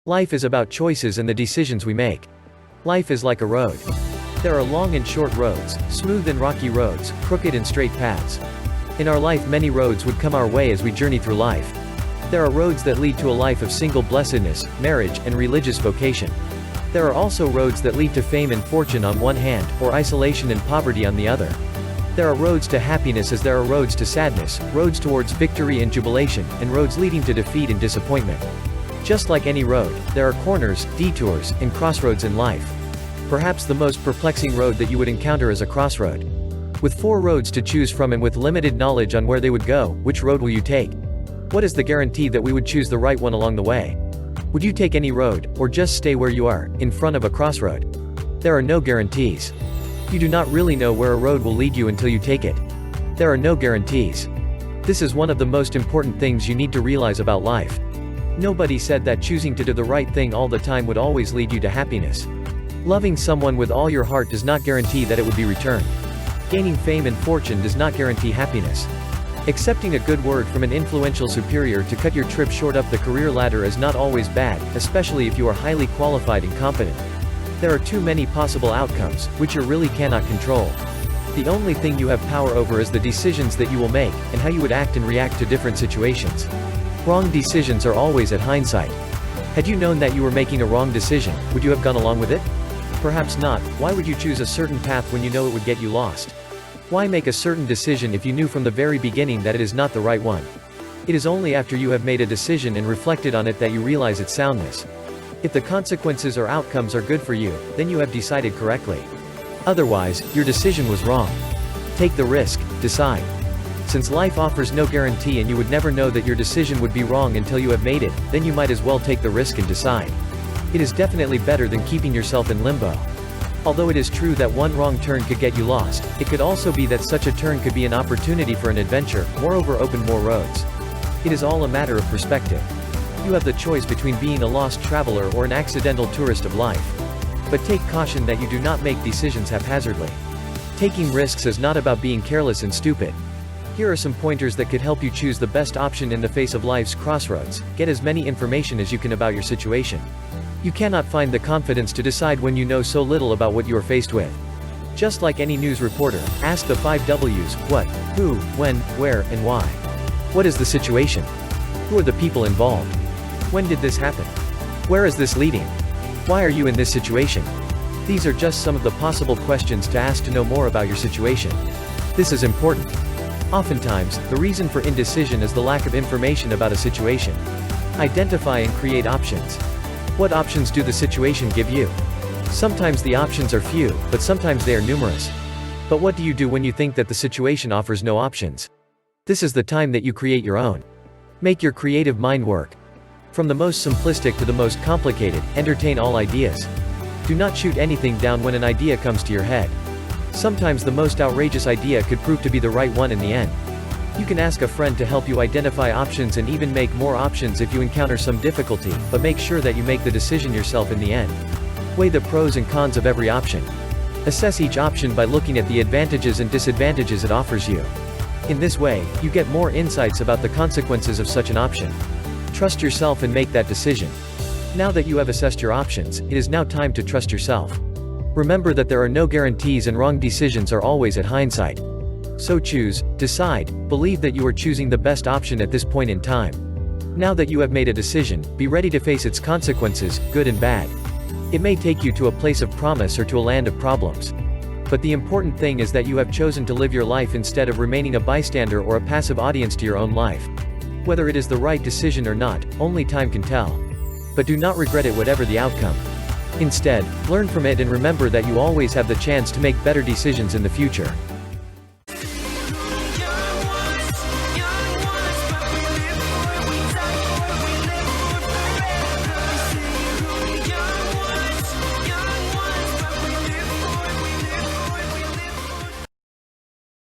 Life is about choices and the decisions we make. Life is like a road. There are long and short roads, smooth and rocky roads, crooked and straight paths. In our life, many roads would come our way as we journey through life. There are roads that lead to a life of single blessedness, marriage, and religious vocation. There are also roads that lead to fame and fortune on one hand, or isolation and poverty on the other. There are roads to happiness as there are roads to sadness, roads towards victory and jubilation, and roads leading to defeat and disappointment. Just like any road, there are corners, detours, and crossroads in life. Perhaps the most perplexing road that you would encounter is a crossroad. With 4 roads to choose from and with limited knowledge on where they would go, which road will you take? What is the guarantee that we would choose the right one along the way? Would you take any road, or just stay where you are, in front of a crossroad? There are no guarantees. You do not really know where a road will lead you until you take it. There are no guarantees. This is one of the most important things you need to realize about life. Nobody said that choosing to do the right thing all the time would always lead you to happiness. Loving someone with all your heart does not guarantee that it would be returned. Gaining fame and fortune does not guarantee happiness. Accepting a good word from an influential superior to cut your trip short up the career ladder is not always bad, especially if you are highly qualified and competent. There are too many possible outcomes, which you really cannot control. The only thing you have power over is the decisions that you will make, and how you would act and react to different situations. Wrong decisions are always at hindsight. Had you known that you were making a wrong decision, would you have gone along with it? Perhaps not. Why would you choose a certain path when you know it would get you lost? Why make a certain decision if you knew from the very beginning that it is not the right one? It is only after you have made a decision and reflected on it that you realize its soundness. If the consequences or outcomes are good for you, then you have decided correctly. Otherwise, your decision was wrong. Take the risk, decide. Since life offers no guarantee and you would never know that your decision would be wrong until you have made it, then you might as well take the risk and decide. It is definitely better than keeping yourself in limbo. Although it is true that one wrong turn could get you lost, it could also be that such a turn could be an opportunity for an adventure, moreover open more roads. It is all a matter of perspective. You have the choice between being a lost traveler or an accidental tourist of life. But take caution that you do not make decisions haphazardly. Taking risks is not about being careless and stupid. Here are some pointers that could help you choose the best option in the face of life's crossroads. Get as many information as you can about your situation. You cannot find the confidence to decide when you know so little about what you are faced with. Just like any news reporter, ask the 5 W's: what, who, when, where, and why. What is the situation? Who are the people involved? When did this happen? Where is this leading? Why are you in this situation? These are just some of the possible questions to ask to know more about your situation. This is important. Oftentimes, the reason for indecision is the lack of information about a situation. Identify and create options. What options do the situation give you? Sometimes the options are few, but sometimes they are numerous. But what do you do when you think that the situation offers no options? This is the time that you create your own. Make your creative mind work. From the most simplistic to the most complicated, entertain all ideas. Do not shoot anything down when an idea comes to your head. Sometimes the most outrageous idea could prove to be the right one in the end. You can ask a friend to help you identify options and even make more options if you encounter some difficulty, but make sure that you make the decision yourself in the end. Weigh the pros and cons of every option. Assess each option by looking at the advantages and disadvantages it offers you. In this way, you get more insights about the consequences of such an option. Trust yourself and make that decision. Now that you have assessed your options, it is now time to trust yourself. Remember that there are no guarantees and wrong decisions are always at hindsight. So choose, decide, believe that you are choosing the best option at this point in time. Now that you have made a decision, be ready to face its consequences, good and bad. It may take you to a place of promise or to a land of problems. But the important thing is that you have chosen to live your life instead of remaining a bystander or a passive audience to your own life. Whether it is the right decision or not, only time can tell. But do not regret it whatever the outcome. Instead, learn from it and remember that you always have the chance to make better decisions in the future.